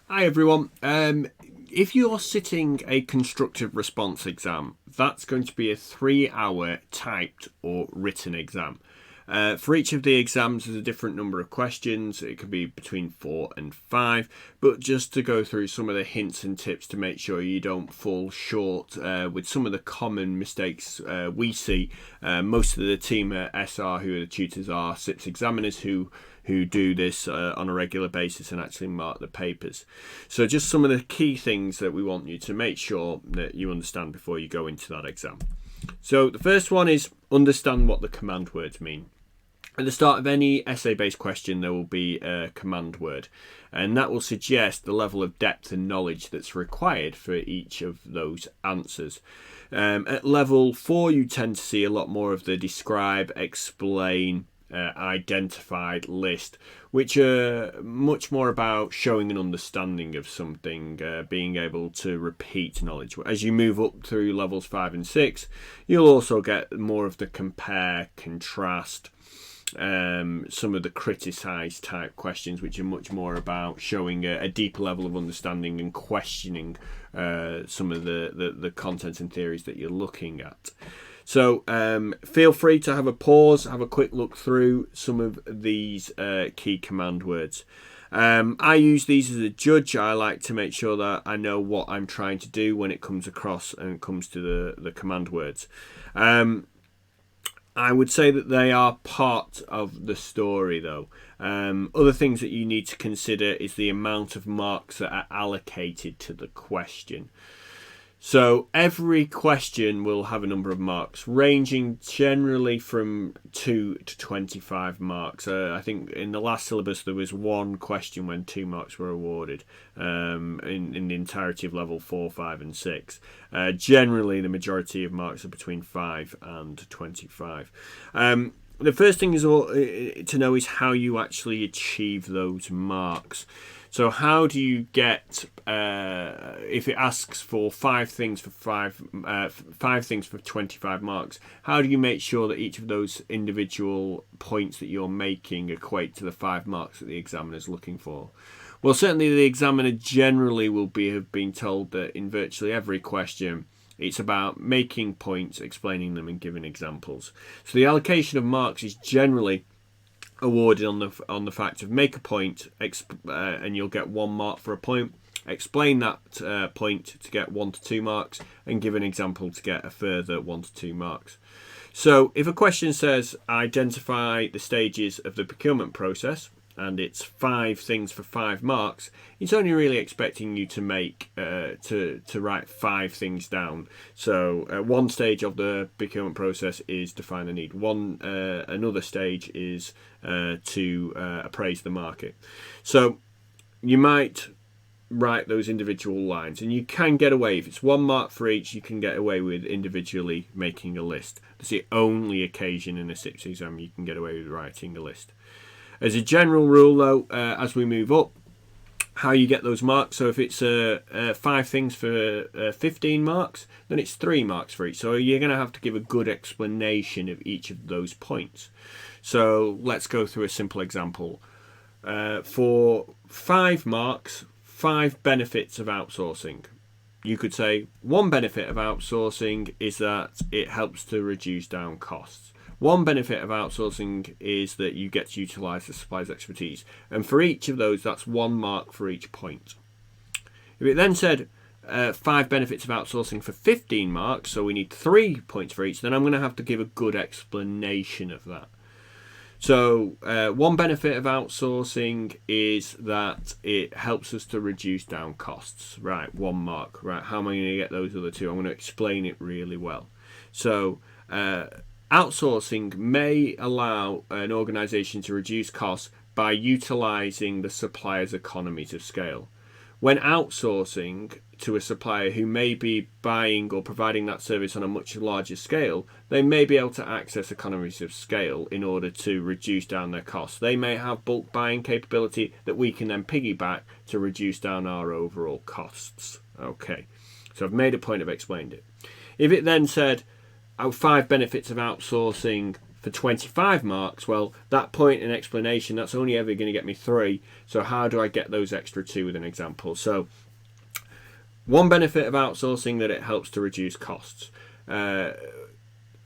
Hi everyone. If you're sitting a constructive response exam, that's going to be a 3-hour typed or written exam. For each of the exams, there's a different number of questions. It could be between 4 and 5. But just to go through some of the hints and tips to make sure you don't fall short with some of the common mistakes we see. Most of the team at SR, who are the tutors, are SIPS examiners who do this on a regular basis and actually mark the papers. So just some of the key things that we want you to make sure that you understand before you go into that exam. So the first one is understand what the command words mean. At the start of any essay-based question, there will be a command word, and that will suggest the level of depth and knowledge that's required for each of those answers. At level 4, you tend to see a lot more of the describe, explain, identified list, which are much more about showing an understanding of something, being able to repeat knowledge. As you move up through levels 5 and 6, you'll also get more of the compare, contrast, some of the criticise type questions, which are much more about showing a deeper level of understanding and questioning some of the content and theories that you're looking at. So feel free to have a pause, have a quick look through some of these key command words. I use these as a judge. I like to make sure that I know what I'm trying to do when it comes across and comes to the command words. I would say that they are part of the story, though. Other things that you need to consider is the amount of marks that are allocated to the question. So every question will have a number of marks, ranging generally from 2 to 25 marks. I think in the last syllabus there was one question when 2 marks were awarded in the entirety of level 4, 5 and 6. Generally the majority of marks are between 5 and 25. The first thing is to know is how you actually achieve those marks. So how do you get, if it asks for 5 things for 5 things for 25 marks, how do you make sure that each of those individual points that you're making equate to the 5 marks that the examiner is looking for? Well, certainly the examiner generally will have been told that in virtually every question, it's about making points, explaining them and giving examples. So the allocation of marks is generally awarded on the fact of make a point, and you'll get 1 mark for a point. Explain that point to get 1 to 2 marks, and give an example to get a further 1 to 2 marks. So if a question says identify the stages of the procurement process, and it's 5 things for 5 marks, it's only really expecting you to make to write 5 things down. So one stage of the procurement process is define the need. Another stage is to appraise the market. So you might write those individual lines, and you can get away, if it's 1 mark for each, you can get away with individually making a list. That's the only occasion in a SIPS exam you can get away with writing a list. As a general rule, though, as we move up, how you get those marks. So if it's 5 things for 15 marks, then it's 3 marks for each. So you're going to have to give a good explanation of each of those points. So let's go through a simple example. For 5 marks, 5 benefits of outsourcing. You could say 1 benefit of outsourcing is that it helps to reduce down costs. 1 benefit of outsourcing is that you get to utilise the supplier's expertise. And for each of those, that's 1 mark for each point. If it then said 5 benefits of outsourcing for 15 marks, so we need 3 points for each, then I'm going to have to give a good explanation of that. So 1 benefit of outsourcing is that it helps us to reduce down costs. Right, 1 mark. Right, how am I going to get those other 2? I'm going to explain it really well. So outsourcing may allow an organisation to reduce costs by utilising the supplier's economies of scale. When outsourcing to a supplier who may be buying or providing that service on a much larger scale, they may be able to access economies of scale in order to reduce down their costs. They may have bulk buying capability that we can then piggyback to reduce down our overall costs. Okay, so I've made a point of explaining it. If it then said 5 benefits of outsourcing for 25 marks, well, that point in explanation, that's only ever going to get me 3. So how do I get those extra 2 with an example? So one benefit of outsourcing, that it helps to reduce costs. By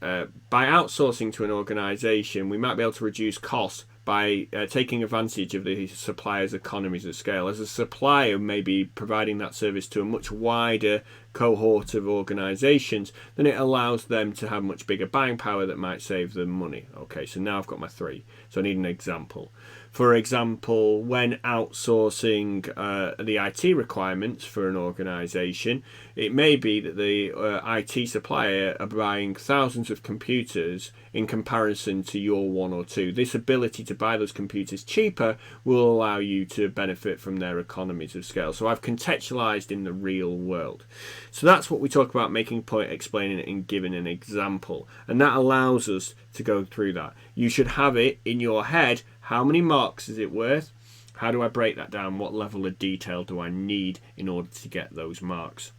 outsourcing to an organisation, we might be able to reduce costs by taking advantage of the supplier's economies of scale. As a supplier, maybe providing that service to a much wider cohort of organisations, then it allows them to have much bigger buying power that might save them money. Okay, so now I've got my 3. So I need an example. For example, when outsourcing the IT requirements for an organisation, it may be that the IT supplier are buying thousands of computers in comparison to your 1 or 2. This ability to buy those computers cheaper will allow you to benefit from their economies of scale. So I've contextualised in the real world. So that's what we talk about, making a point, explaining it, and giving an example. And that allows us to go through that. You should have it in your head. How many marks is it worth? How do I break that down? What level of detail do I need in order to get those marks?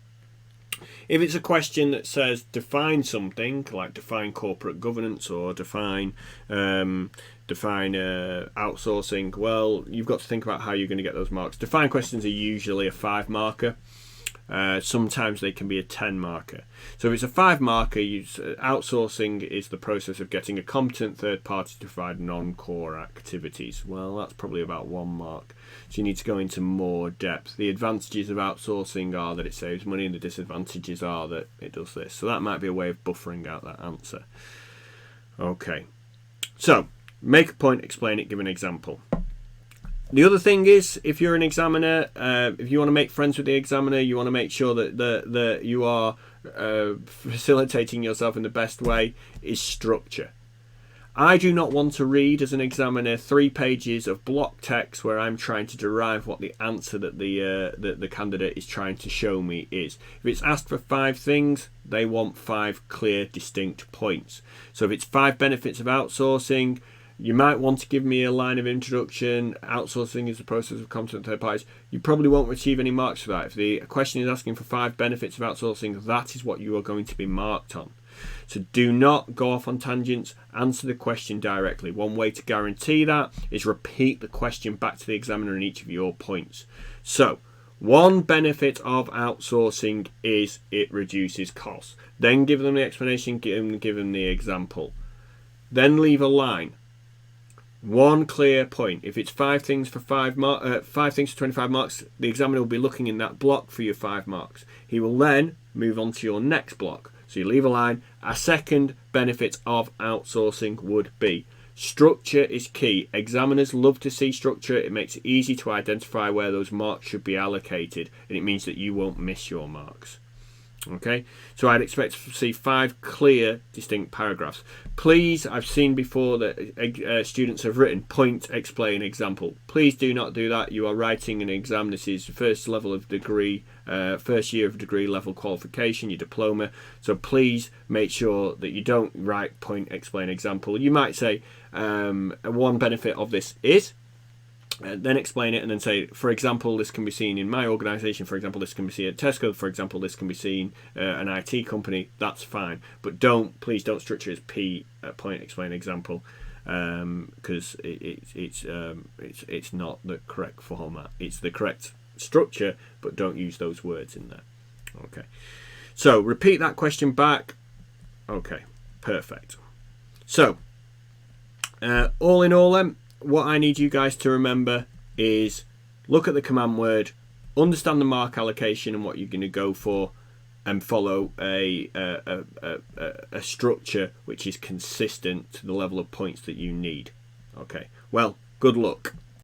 If it's a question that says define something, like define corporate governance or define outsourcing, well, you've got to think about how you're going to get those marks. Define questions are usually a 5 marker. Sometimes they can be a 10 marker. So if it's a 5 marker, outsourcing is the process of getting a competent third party to provide non-core activities. Well, that's probably about 1 mark. So you need to go into more depth. The advantages of outsourcing are that it saves money, and the disadvantages are that it does this. So that might be a way of buffering out that answer. Okay. So make a point, explain it, give an example. The other thing is, if you're an examiner, if you want to make friends with the examiner, you want to make sure that you are facilitating yourself in the best way, is structure. I do not want to read, as an examiner, 3 pages of block text where I'm trying to derive what the answer that the candidate is trying to show me is. If it's asked for 5 things, they want 5 clear, distinct points. So if it's 5 benefits of outsourcing, you might want to give me a line of introduction. Outsourcing is the process of competent third parties. You probably won't receive any marks for that. If the question is asking for 5 benefits of outsourcing, that is what you are going to be marked on. So do not go off on tangents. Answer the question directly. One way to guarantee that is repeat the question back to the examiner in each of your points. So, one benefit of outsourcing is it reduces costs. Then give them the explanation, give them the example. Then leave a line. 1 clear point. If it's 5 things for 5 things for 25 marks, the examiner will be looking in that block for your 5 marks. He will then move on to your next block. So you leave a line. A second benefit of outsourcing would be structure is key. Examiners love to see structure. It makes it easy to identify where those marks should be allocated, and it means that you won't miss your marks. Okay, so I'd expect to see 5 clear, distinct paragraphs. Please, I've seen before that students have written point, explain, example. Please do not do that. You are writing an exam. This is first level of degree, first year of degree level qualification, your diploma. So please make sure that you don't write point, explain, example. You might say one benefit of this is, then explain it, and then say, for example, this can be seen in my organisation, for example, this can be seen at Tesco, for example, this can be seen an IT company. That's fine, but please don't structure it as P, point, explain, example, because it's not the correct format. It's the correct structure, but don't use those words in there. Okay, so repeat that question back. Okay, perfect. So all in all then, what I need you guys to remember is look at the command word, understand the mark allocation and what you're going to go for, and follow a structure which is consistent to the level of points that you need. Okay, well, good luck.